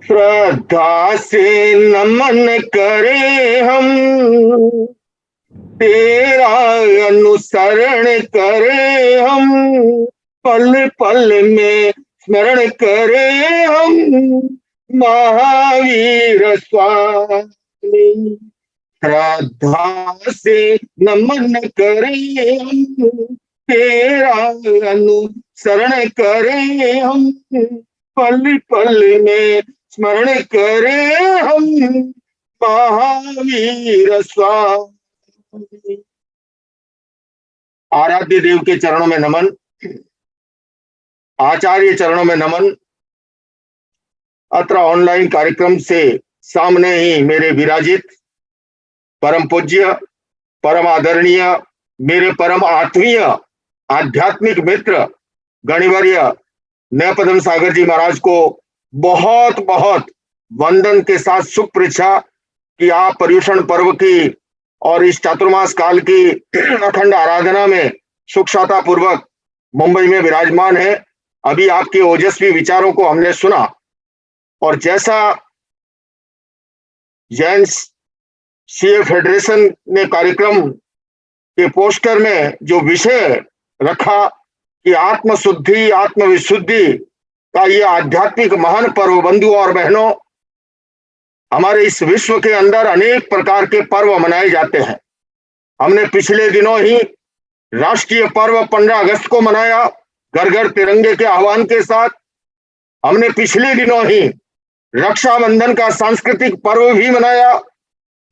श्रद्धा से नमन करें हम, तेरा अनुसरण करें हम, पल पल में स्मरण करें हम, महावीर स्वामी। श्रद्धा से नमन करें हम, तेरा अनुसरण करें हम, पल पल में स्मरण करें हम, महावीर स्वामी। आराध्य देव के चरणों में नमन, आचार्य चरणों में नमन। अत्र ऑनलाइन कार्यक्रम से सामने ही मेरे विराजित परम पूज्य, परम आदरणीय, मेरे परम आत्मीय आध्यात्मिक मित्र गणिवर्य नयपदम सागर जी महाराज को बहुत बहुत वंदन के साथ शुभ परीक्षा कि आप पर्युषण पर्व की और इस चातुर्मास काल की अखंड आराधना में सुखशाता पूर्वक मुंबई में विराजमान है। अभी आपके ओजस्वी विचारों को हमने सुना और जैसा जैन सीए फेडरेशन ने कार्यक्रम के पोस्टर में जो विषय रखा कि आत्मशुद्धि आत्मविशुद्धि का ये आध्यात्मिक महान पर्व, बंधुओं और बहनों, हमारे इस विश्व के अंदर अनेक प्रकार के पर्व मनाए जाते हैं। हमने पिछले दिनों ही राष्ट्रीय पर्व 15 अगस्त को मनाया घर घर तिरंगे के आह्वान के साथ। हमने पिछले दिनों ही रक्षाबंधन का सांस्कृतिक पर्व भी मनाया,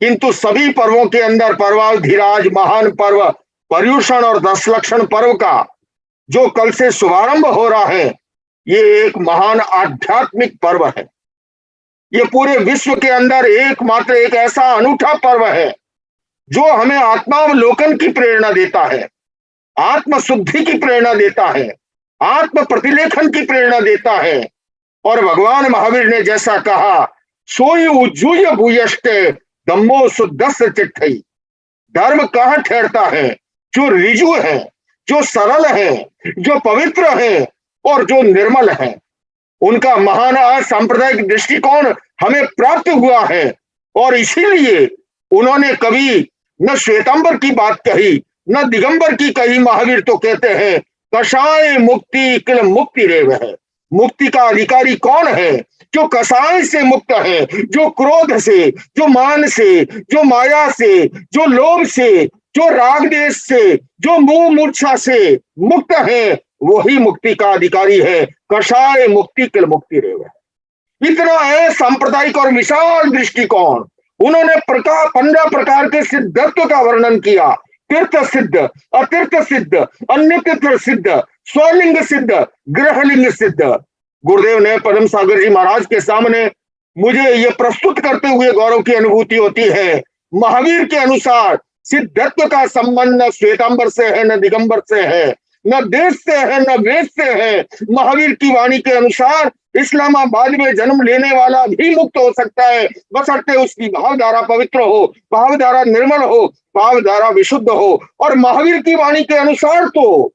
किंतु सभी पर्वों के अंदर पर्वाधिराज महान पर्व पर्युषण और 10 लक्षण पर्व का जो कल से शुभारंभ हो रहा है, ये एक महान आध्यात्मिक पर्व है। ये पूरे विश्व के अंदर एकमात्र एक ऐसा अनूठा पर्व है जो हमें आत्मावलोकन की प्रेरणा देता है, आत्मशुद्धि की प्रेरणा देता है, आत्म प्रतिलेखन की प्रेरणा देता है। और भगवान महावीर ने जैसा कहा, सोई उज्जूय भूयष्टे धम्मो शुद्धस्य चिट्ठई। धर्म कहाँ ठहरता है? जो ऋजु है, जो सरल है, जो पवित्र है और जो निर्मल है। उनका महान सांप्रदायिक दृष्टिकोण हमें प्राप्त हुआ है और इसीलिए उन्होंने कभी न श्वेतांबर की बात कही न दिगंबर की कही। महावीर तो कहते हैं कषाय मुक्ति किल मुक्ति रेव है। मुक्ति का अधिकारी कौन है? जो कसाय से मुक्त है, जो क्रोध से, जो मान से, जो माया से, जो लोभ से, जो राग देश से, जो मोह मूर्छा से मुक्त है, वही मुक्ति का अधिकारी है। कषाय मुक्ति किल मुक्ति रेव है। इतना है सांप्रदायिक और विशाल दृष्टिकोण। उन्होंने 15 प्रकार के सिद्धत्व का वर्णन किया। तीर्थ सिद्ध, अतीर्थ सिद्ध, अन्य तीर्थ सिद्ध, स्वलिंग सिद्ध, गृहलिंग सिद्ध। गुरुदेव ने पदम सागर जी महाराज के सामने मुझे ये प्रस्तुत करते हुए गौरव की अनुभूति होती है। महावीर के अनुसार सिद्धत्व का संबंध न श्वेतांबर से है न दिगंबर से है, न देश से है न वेद से है। महावीर की वाणी के अनुसार इस्लामाबाद में जन्म लेने वाला भी मुक्त हो सकता है, बशर्ते उसकी भावधारा पवित्र हो, भावधारा निर्मल हो, भावधारा विशुद्ध हो। और महावीर की वाणी के अनुसार तो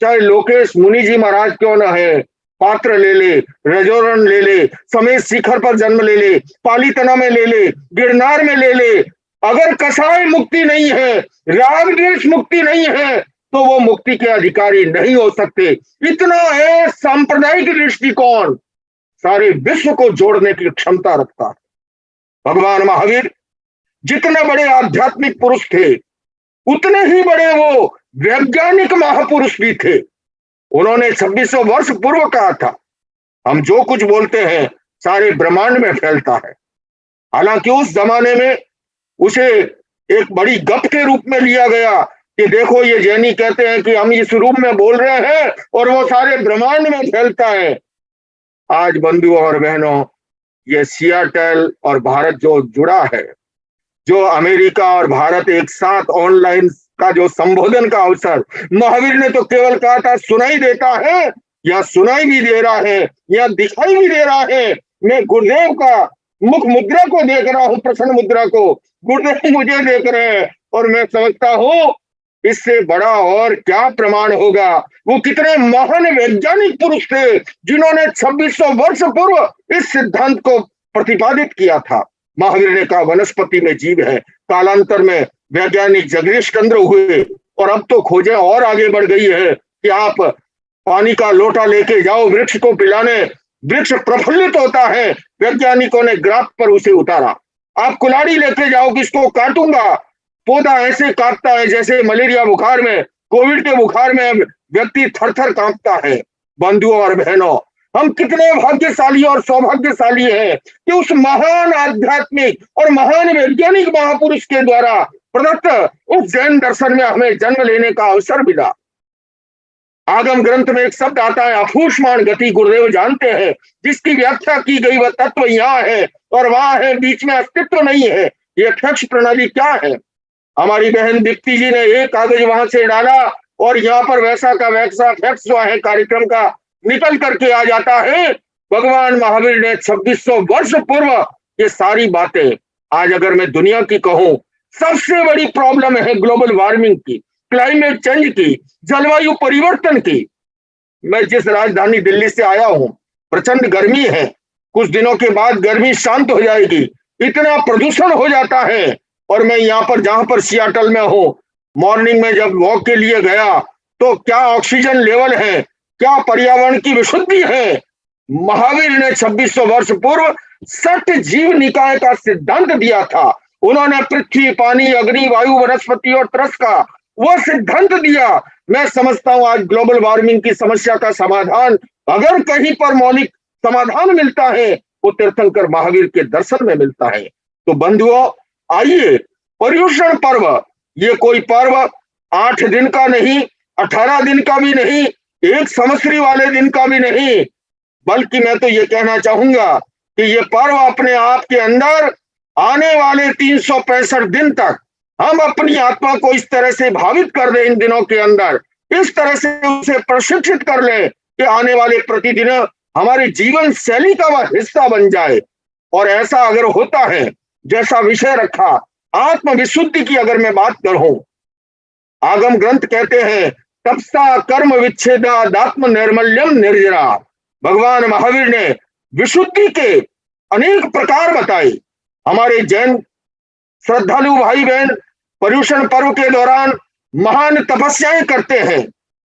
चाहे लोकेश मुनि जी महाराज क्यों न है, पात्र ले ले, रजोरण ले ले, समेत शिखर पर जन्म ले ले, पालीतना में ले ले, गिरनार में ले ले, अगर कसाय मुक्ति नहीं है, राग द्वेष मुक्ति नहीं है, तो वो मुक्ति के अधिकारी नहीं हो सकते। इतना है सांप्रदायिक दृष्टिकोण सारे विश्व को जोड़ने की क्षमता रखता है। भगवान महावीर जितने बड़े आध्यात्मिक पुरुष थे, उतने ही बड़े वो वैज्ञानिक महापुरुष भी थे। उन्होंने 2600 वर्ष पूर्व कहा था, हम जो कुछ बोलते हैं सारे ब्रह्मांड में फैलता है। हालांकि उस जमाने में उसे एक बड़ी गप के रूप में लिया गया कि देखो ये जैनी कहते हैं कि हम इस रूप में बोल रहे हैं और वो सारे ब्रह्मांड में फैलता है। आज बंधुओं और बहनों, ये सियाटल और भारत जो जुड़ा है, जो अमेरिका और भारत एक साथ ऑनलाइन का जो संबोधन का अवसर, महावीर ने तो केवल कहा था सुनाई देता है, या सुनाई भी दे रहा है या दिखाई भी दे रहा है। मैं गुरुदेव का मुख मुद्रा को देख रहा हूं, प्रसन्न मुद्रा को। गुरुदेव मुझे देख रहे हैं और मैं समझता हूं इससे बड़ा और क्या प्रमाण होगा। वो कितने महान वैज्ञानिक पुरुष थे जिन्होंने 2600 वर्ष पूर्व इस सिद्धांत को प्रतिपादित किया था। महावीर ने कहा वनस्पति में जीव है। कालांतर में वैज्ञानिक जगदीश चंद्र हुए और अब तो खोजें और आगे बढ़ गई है कि आप पानी का लोटा लेके जाओ वृक्ष को पिलाने, वृक्ष प्रफुल्लित होता है। वैज्ञानिकों ने ग्राफ पर उसे उतारा। आप कुल्हाड़ी लेके जाओ कि इसको काटूंगा, पौधा ऐसे काटता है जैसे मलेरिया बुखार में, कोविड के बुखार में व्यक्ति थर थर कांपता है। बंधुओं और बहनों, हम कितने भाग्यशाली और सौभाग्यशाली हैं कि उस महान आध्यात्मिक और महान वैज्ञानिक महापुरुष के द्वारा प्रदत्त उस जैन दर्शन में हमें जन्म लेने का अवसर मिला। आगम ग्रंथ में एक शब्द आता है अफूष्माण गति, गुरुदेव जानते हैं, जिसकी व्याख्या की गई वह तत्व यहाँ है और वहां है, बीच में अस्तित्व नहीं है। ये अध्यक्ष प्रणाली क्या है। हमारी बहन दीप्ति जी ने एक कागज वहां से डाला और यहाँ पर वैसा का वैसा फैक्स जो है कार्यक्रम का निकल करके आ जाता है। भगवान महावीर ने 2600 वर्ष पूर्व ये सारी बातें, आज अगर मैं दुनिया की कहूं, सबसे बड़ी प्रॉब्लम है ग्लोबल वार्मिंग की, क्लाइमेट चेंज की, जलवायु परिवर्तन की। मैं जिस राजधानी दिल्ली से आया हूं, प्रचंड गर्मी है, कुछ दिनों के बाद गर्मी शांत हो जाएगी, इतना प्रदूषण हो जाता है। और मैं यहाँ पर जहां पर सियाटल में हूं, मॉर्निंग में जब वॉक के लिए गया तो क्या ऑक्सीजन लेवल है, क्या पर्यावरण की विशुद्धि है। महावीर ने 2600 वर्ष पूर्व सट जीव निकाय का सिद्धांत दिया था। उन्होंने पृथ्वी, पानी, अग्नि, वायु, वनस्पति और तरस का वो सिद्धांत दिया। मैं समझता हूं आज ग्लोबल वार्मिंग की समस्या का समाधान अगर कहीं पर मौलिक समाधान मिलता है वो तीर्थंकर महावीर के दर्शन में मिलता है। तो बंधुओं, आइए, पर्युषण पर्व, ये कोई पर्व 8 दिन का नहीं, 18 दिन का भी नहीं, एक संवत्सरी वाले दिन का भी नहीं, बल्कि मैं तो ये कहना चाहूंगा कि ये पर्व अपने आप के अंदर आने वाले 365 दिन तक हम अपनी आत्मा को इस तरह से भावित कर दें, इन दिनों के अंदर इस तरह से उसे प्रशिक्षित कर लें कि आने वाले प्रतिदिन हमारे जीवन शैली का वह हिस्सा बन जाए। और ऐसा अगर होता है, जैसा विषय रखा आत्म विशुद्धि की अगर मैं बात करूं, आगम ग्रंथ कहते हैं तपसा कर्म विच्छेदात्म निर्मल्यम निर्जरा। भगवान महावीर ने विशुद्धि के अनेक प्रकार बताए। हमारे जैन श्रद्धालु भाई बहन पर्युषण पर्व के दौरान महान तपस्याएं करते हैं।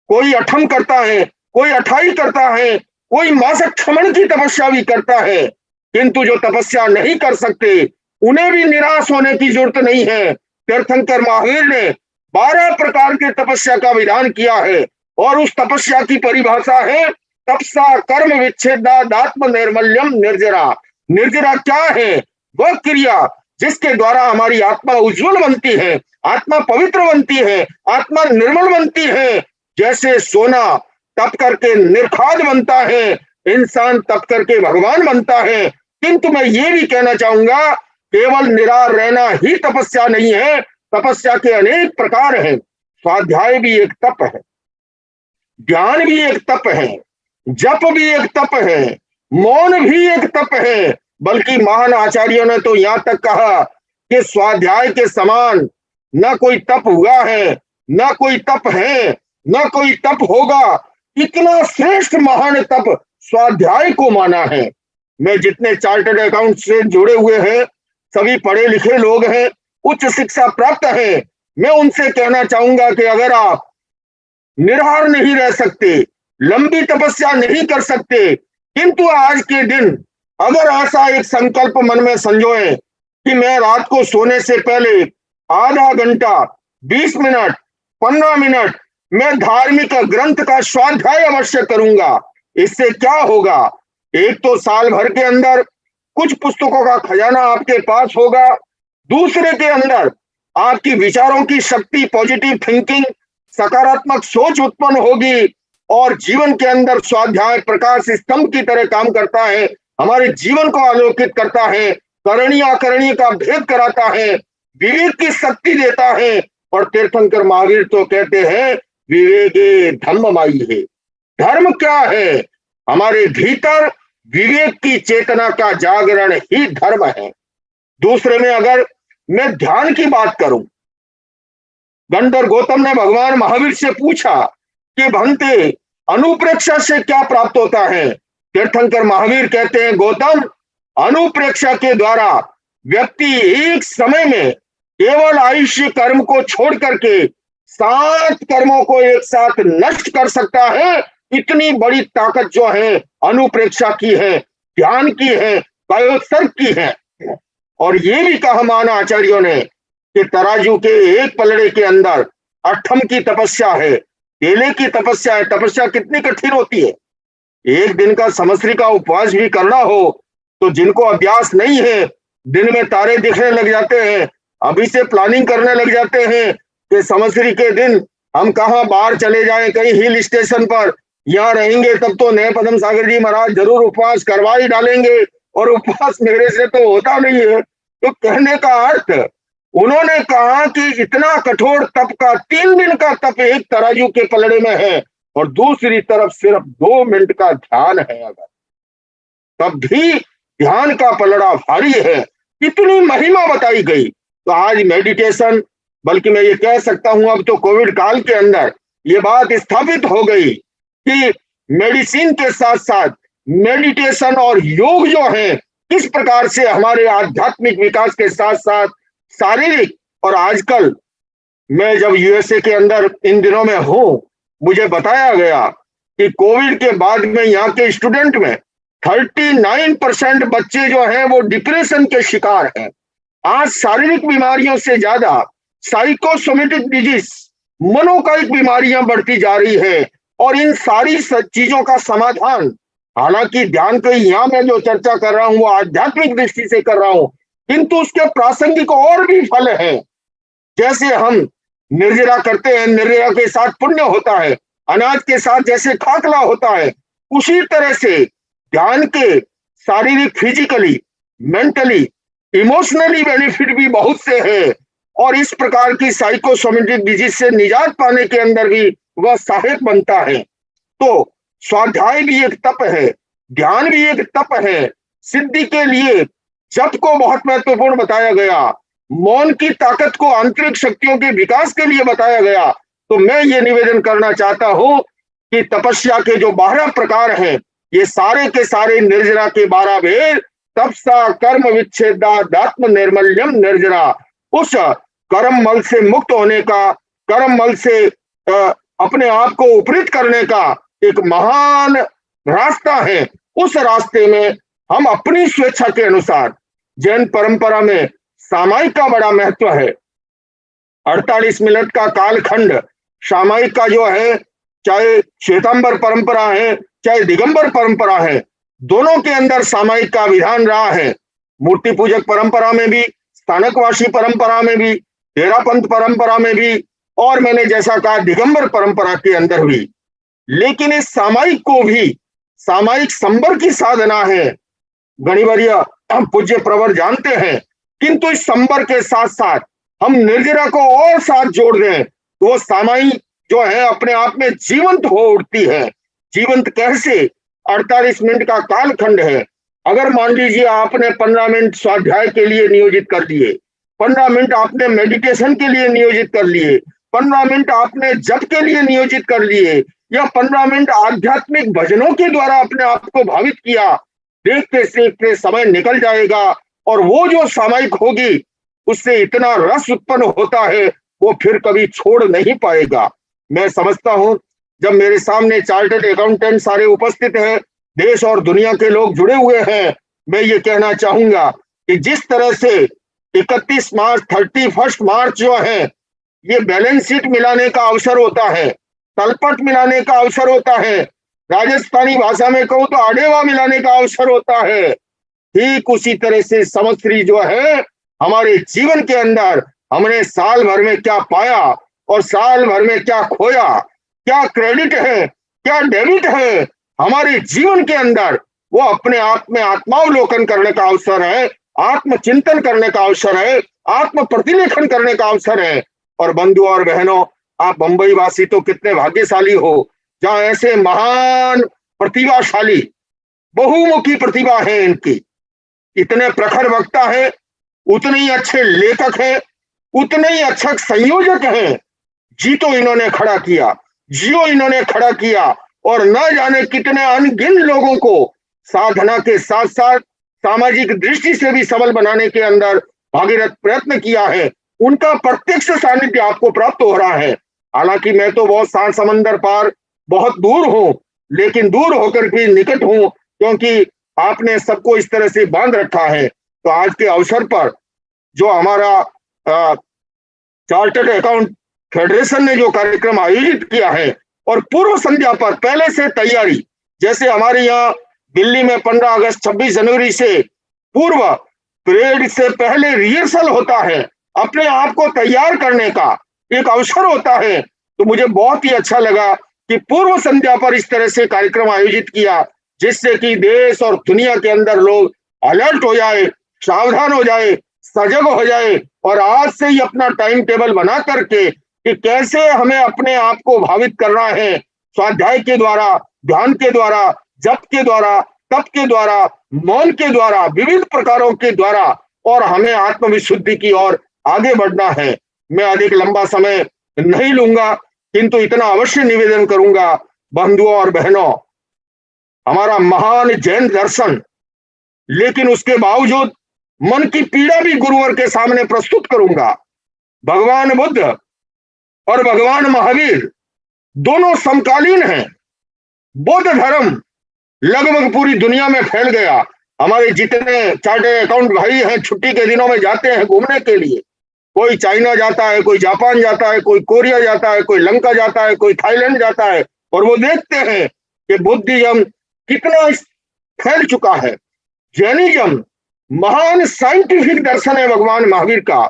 कोई अठम करता है, कोई अठाई करता है, कोई मासक क्षमण की तपस्या भी करता है। किंतु जो तपस्या नहीं कर सकते उन्हें भी निराश होने की जरूरत नहीं है। तीर्थंकर महावीर ने 12 प्रकार के तपस्या का विधान किया है और उस तपस्या की परिभाषा है तपसा कर्म विच्छेदात्म निर्मल्यम निर्जरा। निर्जरा क्या है? वह क्रिया जिसके द्वारा हमारी आत्मा उज्जवल बनती है, आत्मा पवित्र बनती है, आत्मा निर्मल बनती है। जैसे सोना तप करके निर्खाद बनता है, इंसान तप करके भगवान बनता है। किंतु मैं ये भी कहना चाहूंगा केवल निरार रहना ही तपस्या नहीं है, तपस्या के अनेक प्रकार हैं। स्वाध्याय भी एक तप है, ज्ञान भी एक तप है, जप भी एक तप है, मौन भी एक तप है। बल्कि महान आचार्यों ने तो यहां तक कहा कि स्वाध्याय के समान न कोई तप हुआ है, न कोई तप है, न कोई तप होगा। इतना श्रेष्ठ महान तप स्वाध्याय को माना है। मैं जितने चार्टर्ड अकाउंट से जुड़े हुए हैं, सभी पढ़े लिखे लोग हैं, उच्च शिक्षा प्राप्त है। मैं उनसे कहना चाहूंगा कि अगर आप निराहार नहीं रह सकते, लंबी तपस्या नहीं कर सकते, किंतु आज के दिन अगर ऐसा एक संकल्प मन में संजोए कि मैं रात को सोने से पहले आधा घंटा, 20 मिनट, 15 मिनट मैं धार्मिक ग्रंथ का स्वाध्याय अवश्य करूंगा। इससे क्या होगा? एक तो साल भर के अंदर कुछ पुस्तकों का खजाना आपके पास होगा, दूसरे के अंदर आपकी विचारों की शक्ति, पॉजिटिव थिंकिंग, सकारात्मक सोच उत्पन्न होगी और जीवन के अंदर स्वाध्याय प्रकाश स्तंभ की तरह काम करता है, हमारे जीवन को आलोकित करता है, करणीय अकरणीय का भेद कराता है, विवेक की शक्ति देता है। और तीर्थंकर महावीर तो कहते हैं विवेके धर्ममाई है। धर्म क्या है? हमारे भीतर विवेक की चेतना का जागरण ही धर्म है। दूसरे में अगर मैं ध्यान की बात करूं, गंधर गौतम ने भगवान महावीर से पूछा कि भंते अनुप्रेक्षा से क्या प्राप्त होता है? तीर्थंकर महावीर कहते हैं, गौतम, अनुप्रेक्षा के द्वारा व्यक्ति एक समय में केवल आयुष्य कर्म को छोड़ करके 7 कर्मों को एक साथ नष्ट कर सकता है। इतनी बड़ी ताकत जो है अनुप्रेक्षा की है, ध्यान की है, कायोत्सर्ग की है। और ये भी कहा मान आचार्यों ने कि तराजू के एक पलड़े के अंदर अठम की तपस्या है, केले की तपस्या है। तपस्या कितनी कठिन होती है। एक दिन का समस्री का उपवास भी करना हो तो जिनको अभ्यास नहीं है, दिन में तारे दिखने लग जाते हैं, अभी से प्लानिंग करने लग जाते हैं कि समस्री के दिन हम कहाँ बाहर चले जाएं, कहीं हिल स्टेशन पर, यहाँ रहेंगे तब तो नए पदम सागर जी महाराज जरूर उपवास करवा ही डालेंगे, और उपवास मेरे से तो होता नहीं है। तो कहने का अर्थ, उन्होंने कहा कि इतना कठोर तप का 3 दिन का तप एक तराजू के पलड़े में है और दूसरी तरफ सिर्फ 2 मिनट का ध्यान है, अगर तब भी ध्यान का पलड़ा भारी है। इतनी महिमा बताई गई। तो आज मेडिटेशन, बल्कि मैं ये कह सकता हूं अब तो कोविड काल के अंदर ये बात स्थापित हो गई कि मेडिसिन के साथ साथ मेडिटेशन और योग जो है किस प्रकार से हमारे आध्यात्मिक विकास के साथ साथ शारीरिक, और आजकल मैं जब यूएसए के अंदर इन दिनों में हूं, मुझे बताया गया कि कोविड के बाद में यहाँ के स्टूडेंट में 39% बच्चे जो हैं वो डिप्रेशन के शिकार हैं। आज शारीरिक बीमारियों से ज्यादा साइकोसोमेटिक डिजीज, मनोकायिक बीमारियां बढ़ती जा रही है। और इन सारी चीजों का समाधान, हालांकि ध्यान की यहाँ मैं जो चर्चा कर रहा हूं वो आध्यात्मिक दृष्टि से कर रहा हूं, किंतु उसके प्रासंगिक और भी फल हैं। जैसे हम निर्जरा करते हैं, निर्जरा के साथ पुण्य होता है, अनाज के साथ जैसे खाकला होता है, उसी तरह से ध्यान के शारीरिक, फिजिकली, मेंटली, इमोशनली बेनिफिट भी बहुत से हैं। और इस प्रकार की साइकोसोमेटिक डिजीज से निजात पाने के अंदर भी वह सहायक बनता है। तो स्वाध्याय भी एक तप है, ध्यान भी एक तप है। सिद्धि के लिए जप को बहुत महत्वपूर्ण बताया गया, मौन की ताकत को आंतरिक शक्तियों के विकास के लिए बताया गया। तो मैं ये निवेदन करना चाहता हूं कि तपस्या के जो 12 प्रकार हैं, ये सारे के सारे निर्जरा के 12 भेद, तपसा कर्म विच्छेदात्म निर्मल्यम निर्जरा, उस कर्म मल से मुक्त होने का, कर्म मल से अपने आप को उपरीत करने का एक महान रास्ता है। उस रास्ते में हम अपनी स्वेच्छा के अनुसार, जैन परंपरा में सामायिक का बड़ा महत्व है। 48 मिनट का कालखंड सामायिक का जो है, चाहे श्वेतांबर परंपरा है चाहे दिगंबर परंपरा है, दोनों के अंदर सामायिक का विधान रहा है। मूर्ति पूजक परंपरा में भी, स्थानकवासी परंपरा में भी, तेरापंथ परंपरा में भी, और मैंने जैसा कहा दिगंबर परंपरा के अंदर भी। लेकिन इस सामायिक को भी, सामायिक संबर की साधना है, गणिवर्य पूज्य प्रवर जानते हैं। किंतु इस संबर के साथ साथ हम निर्जरा को और साथ जोड़ दें तो वो सामायिक जो है अपने आप में जीवंत हो उठती है। जीवंत कैसे? 48 मिनट का कालखंड है। अगर मान लीजिए आपने 15 मिनट स्वाध्याय के लिए नियोजित कर लिए, 15 मिनट आपने मेडिटेशन के लिए नियोजित कर लिए, 15 मिनट आपने जप के लिए नियोजित कर लिए, या 15 मिनट आध्यात्मिक भजनों के द्वारा अपने आप को भावित किया, देखते सीखते समय निकल जाएगा। और वो जो सामायिक होगी उससे इतना रस उत्पन्न होता है वो फिर कभी छोड़ नहीं पाएगा। मैं समझता हूं जब मेरे सामने चार्टर्ड अकाउंटेंट सारे उपस्थित हैं, देश और दुनिया के लोग जुड़े हुए हैं, मैं ये कहना चाहूंगा कि जिस तरह से 31 मार्च 31 मार्च जो है ये बैलेंस शीट मिलाने का अवसर होता है, तलपट मिलाने का अवसर होता है, राजस्थानी भाषा में कहूं तो आडेवा मिलाने का अवसर होता है। ठीक उसी तरह से संवत्सरी जो है हमारे जीवन के अंदर हमने साल भर में क्या पाया और साल भर में क्या खोया, क्या क्रेडिट है, क्या डेबिट है हमारे जीवन के अंदर, वो अपने आप में आत्मावलोकन करने का अवसर है, आत्मचिंतन करने का अवसर है, आत्म प्रतिलेखन करने का अवसर है। और बंधु और बहनों, आप बंबई वासी तो कितने भाग्यशाली हो जहां ऐसे महान प्रतिभाशाली, बहुमुखी प्रतिभा है इनकी, इतने प्रखर वक्ता है, उतने ही अच्छे लेखक हैं, उतने ही अच्छे संयोजक हैं, जी तो इन्होंने खड़ा किया, जियो इन्होंने खड़ा किया, और न जाने कितने अनगिन लोगों को साधना के साथ साथ सामाजिक दृष्टि से भी सबल बनाने के अंदर भागीरथ प्रयत्न किया है। उनका प्रत्यक्ष सानिध्य आपको प्राप्त हो रहा है। हालांकि मैं तो बहुत सात समंदर पार बहुत दूर हूं, लेकिन दूर होकर भी निकट हूं, क्योंकि आपने सबको इस तरह से बांध रखा है। तो आज के अवसर पर जो हमारा चार्टर्ड अकाउंट फेडरेशन ने जो कार्यक्रम आयोजित किया है, और पूर्व संध्या पर पहले से तैयारी, जैसे हमारे यहाँ दिल्ली में 15 अगस्त 26 जनवरी से पूर्व परेड से पहले रिहर्सल होता है, अपने आप को तैयार करने का एक अवसर होता है। तो मुझे बहुत ही अच्छा लगा कि पूर्व संध्या पर इस तरह से कार्यक्रम आयोजित किया, जिससे कि देश और दुनिया के अंदर लोग अलर्ट हो जाए, सावधान हो जाए, सजग हो जाए, और आज से ही अपना टाइम टेबल बना करके कि कैसे हमें अपने आप को भावित करना है, स्वाध्याय के द्वारा, ध्यान के द्वारा, जप के द्वारा, तप के द्वारा, मौन के द्वारा, विविध प्रकारों के द्वारा, और हमें आत्मविशुद्धि की ओर आगे बढ़ना है। मैं अधिक लंबा समय नहीं लूंगा, किंतु इतना अवश्य निवेदन करूंगा, बंधुओं और बहनों, हमारा महान जैन दर्शन, लेकिन उसके बावजूद मन की पीड़ा भी गुरुवर के सामने प्रस्तुत करूंगा। भगवान बुद्ध और भगवान महावीर दोनों समकालीन हैं। बौद्ध धर्म लगभग पूरी दुनिया में फैल गया। हमारे जितने चार्टर्ड अकाउंट भाई हैं छुट्टी के दिनों में जाते हैं घूमने के लिए, कोई चाइना जाता है, कोई जापान जाता है, कोई कोरिया जाता है, कोई लंका जाता है, कोई थाईलैंड जाता है, और वो देखते हैं कि बुद्धिज्म कितना फैल चुका है। जैनिज्म महान साइंटिफिक दर्शन है भगवान महावीर का,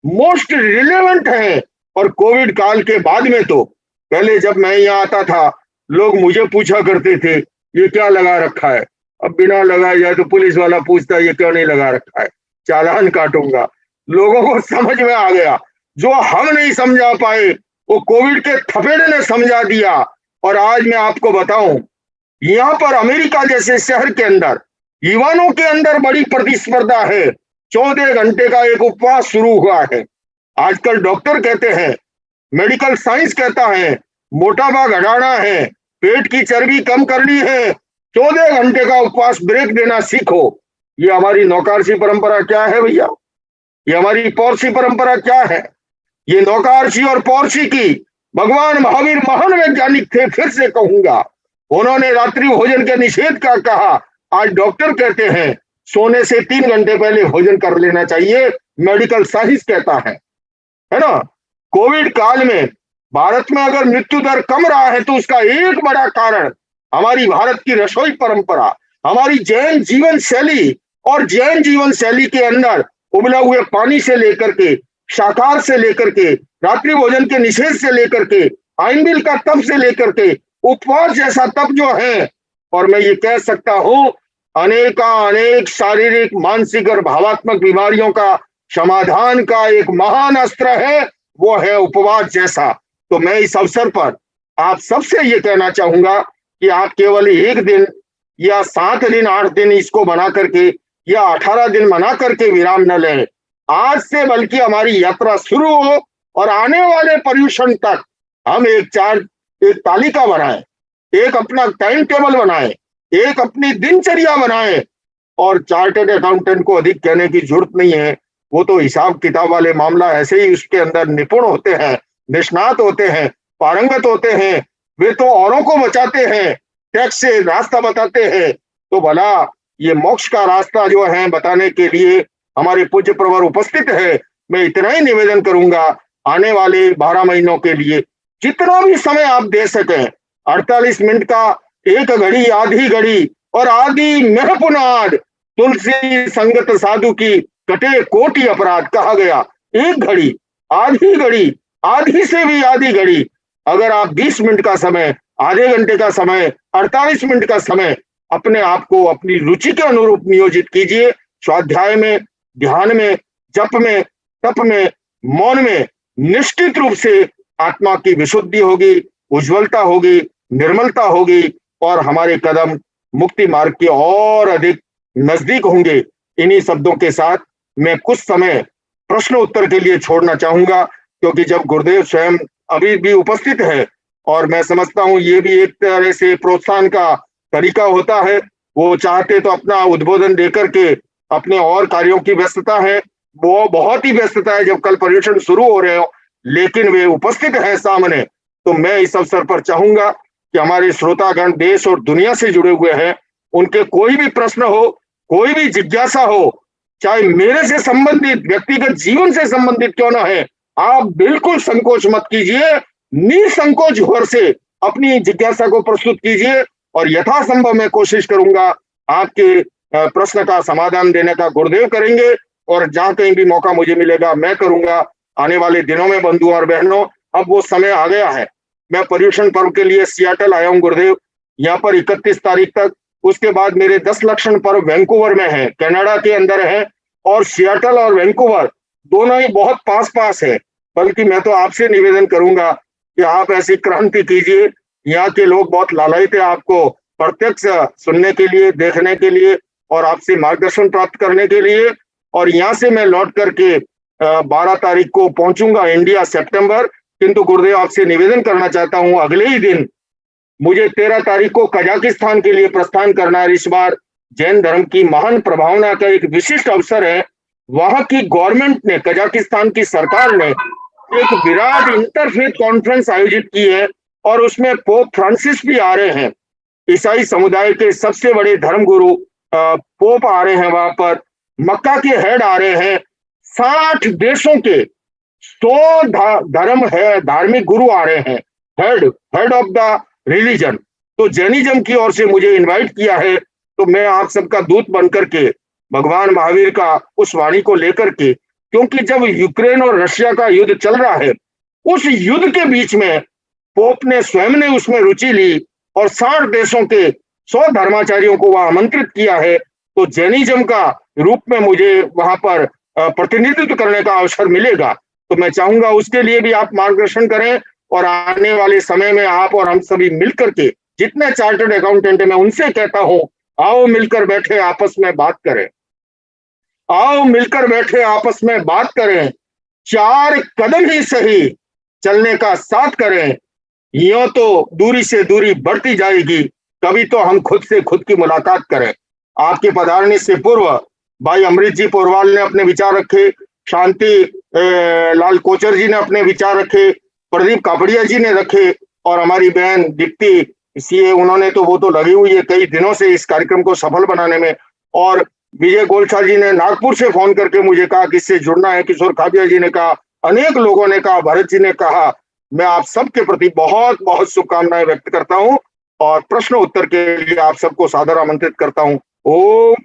मोस्ट रिलेवेंट है। और कोविड काल के बाद में तो पहले जब मैं यहाँ आता था, लोग मुझे पूछा करते थे ये क्या लगा रखा है। अब बिना लगाया जाए तो पुलिस वाला पूछता है ये क्यों नहीं लगा रखा है, चालान काटूंगा। लोगों को समझ में आ गया, जो हम नहीं समझा पाए वो कोविड के थपेड़े ने समझा दिया। और आज मैं आपको बताऊं, यहाँ पर अमेरिका जैसे शहर के अंदर युवाओं के अंदर बड़ी प्रतिस्पर्धा है। 14 घंटे का एक उपवास शुरू हुआ है। आजकल डॉक्टर कहते हैं, मेडिकल साइंस कहता है, मोटापा घटाना है, पेट की चर्बी कम करनी है, 14 घंटे का उपवास ब्रेक देना सीखो। ये हमारी नौकारसी परंपरा क्या है भैया? ये हमारी पौरसी परंपरा क्या है? ये नौकारसी और पौरसी की भगवान महावीर महान वैज्ञानिक थे, फिर से कहूंगा। उन्होंने रात्रि भोजन के निषेध का कहा। आज डॉक्टर कहते हैं सोने से 3 घंटे पहले भोजन कर लेना चाहिए, मेडिकल साइंस कहता है ना। कोविड काल में भारत में अगर मृत्यु दर कम रहा है तो उसका एक बड़ा कारण हमारी भारत की रसोई परंपरा, हमारी जैन जीवन शैली, और जैन जीवन शैली के अंदर उबला हुए पानी से लेकर के, शाकाहार से लेकर के, रात्रि भोजन के निषेध से लेकर के, आइनबिल का तप से लेकर के, उपवास जैसा तप जो है, और मैं ये कह सकता हूं अनेक शारीरिक, मानसिक और भावात्मक बीमारियों का समाधान का एक महान अस्त्र है, वो है उपवास जैसा। तो मैं इस अवसर पर आप सबसे ये कहना चाहूंगा कि आप केवल 1 दिन या 7 दिन 8 दिन इसको बना करके या 18 दिन मना करके विराम न लें। आज से बल्कि हमारी यात्रा शुरू हो, और आने वाले पर्युषण तक हम एक तालिका बनाएं, एक अपना टाइम टेबल बनाएं, एक अपनी दिनचर्या बनाएं। और चार्टर्ड अकाउंटेंट को अधिक कहने की जरूरत नहीं है, वो तो हिसाब किताब वाले मामला ऐसे ही उसके अंदर निपुण होते हैं, निष्णात होते हैं, पारंगत होते हैं। वे तो औरों को बचाते हैं, टैक्स से रास्ता बताते हैं। तो भला ये मोक्ष का रास्ता जो है बताने के लिए हमारे पूज्य प्रवर उपस्थित है। मैं इतना ही निवेदन करूंगा, आने वाले 12 महीनों के लिए जितना भी समय आप दे सकें, 48 मिनट का 1 घड़ी, आधी घड़ी और आधी मेह पुनाद, तुलसी संगत साधु की कटे कोटि अपराध कहा गया। 1 घड़ी, आधी से भी आधी घड़ी, अगर आप 20 मिनट का समय, आधे घंटे का समय, 48 मिनट का समय अपने आप को अपनी रुचि के अनुरूप नियोजित कीजिए। स्वाध्याय में, ध्यान में, जप में, तप में, मौन में, निश्चित रूप से आत्मा की विशुद्धि होगी, उज्ज्वलता होगी, निर्मलता होगी, और हमारे कदम मुक्ति मार्ग के और अधिक नजदीक होंगे। इन्हीं शब्दों के साथ मैं कुछ समय प्रश्न उत्तर के लिए छोड़ना चाहूंगा, क्योंकि जब गुरुदेव स्वयं अभी भी उपस्थित है और मैं समझता हूँ ये भी एक तरह से प्रोत्साहन का तरीका होता है। वो चाहते तो अपना उद्बोधन देकर के अपने और कार्यों की व्यस्तता है, वो बहुत ही व्यस्तता है जब कल पर्यवेक्षण शुरू हो रहे हो, लेकिन वे उपस्थित हैं सामने। तो मैं इस अवसर पर चाहूंगा कि हमारे श्रोतागण देश और दुनिया से जुड़े हुए हैं, उनके कोई भी प्रश्न हो, कोई भी जिज्ञासा हो, चाहे मेरे से संबंधित व्यक्तिगत जीवन से संबंधित क्यों ना है, आप बिल्कुल संकोच मत कीजिए, निसंकोच भर से अपनी जिज्ञासा को प्रस्तुत कीजिए और यथासंभव मैं कोशिश करूंगा आपके प्रश्न का समाधान देने का। गुरुदेव करेंगे और जहां कहीं भी मौका मुझे मिलेगा मैं करूंगा। आने वाले दिनों में बंधुओं और बहनों, अब वो समय आ गया है। मैं पर्युषण पर्व के लिए सियाटल आया हूँ गुरुदेव, यहाँ पर 31 तारीख तक। उसके बाद मेरे 10 लक्षण पर्व वैंकूवर में है, कनाडा के अंदर है, और सियाटल और वैंकूवर दोनों ही बहुत पास पास है। बल्कि मैं तो आपसे निवेदन करूंगा कि आप ऐसी क्रांति कीजिए, यहाँ के लोग बहुत लालायित है आपको प्रत्यक्ष सुनने के लिए, देखने के लिए और आपसे मार्गदर्शन प्राप्त करने के लिए। और यहाँ से मैं लौट करके 12 तारीख को पहुंचूंगा इंडिया, सितंबर। किंतु गुरुदेव आपसे निवेदन करना चाहता हूँ, अगले ही दिन मुझे 13 तारीख को कजाकिस्तान के लिए प्रस्थान करना है। इस बार जैन धर्म की महान प्रभावना का एक विशिष्ट अवसर है। वहां की गवर्नमेंट ने, कजाकिस्तान की सरकार ने एक विराट इंटरफेथ कॉन्फ्रेंस आयोजित की है और उसमें पोप फ्रांसिस भी आ रहे हैं। ईसाई समुदाय के सबसे बड़े धर्मगुरु पोप आ रहे हैं वहां पर, मक्का के हेड आ रहे हैं, 60 देशों के 100 धर्म है, धार्मिक गुरु आ रहे हैं, हेड ऑफ द रिलीजन। तो जैनिज्म की ओर से मुझे इनवाइट किया है। तो मैं आप सबका दूत बनकर के भगवान महावीर का उस वाणी को लेकर के, क्योंकि जब यूक्रेन और रशिया का युद्ध चल रहा है, उस युद्ध के बीच में पोप ने स्वयं ने उसमें रुचि ली और 60 देशों के 100 धर्माचार्यों को वहां आमंत्रित किया है। तो जैनिज्म का रूप में मुझे वहां पर प्रतिनिधित्व करने का अवसर मिलेगा। तो मैं चाहूंगा उसके लिए भी आप मार्गदर्शन करें और आने वाले समय में आप और हम सभी मिलकर के, जितने चार्टर्ड अकाउंटेंट है, मैं उनसे कहता हूं, आओ मिलकर बैठे आपस में बात करें, आओ मिलकर बैठे आपस में बात करें, 4 कदम ही सही चलने का साथ करें। यूं तो दूरी से दूरी बढ़ती जाएगी, कभी तो हम खुद से खुद की मुलाकात करें। आपके पधारने से पूर्व भाई अमृत जी पोरवाल ने अपने विचार रखे, शांति लाल कोचर जी ने अपने विचार रखे, प्रदीप कापड़िया जी ने रखे और हमारी बहन दीप्ति सीए, उन्होंने तो वो तो लगी हुई है कई दिनों से इस कार्यक्रम को सफल बनाने में। और विजय गोलछा जी ने नागपुर से फोन करके मुझे कहा कि इससे जुड़ना है, किशोर खाबिया जी ने कहा, अनेक लोगों ने कहा, भरत जी ने कहा। मैं आप सबके प्रति बहुत बहुत शुभकामनाएं व्यक्त करता हूं और प्रश्न उत्तर के लिए आप सबको सादर आमंत्रित करता हूं। ओम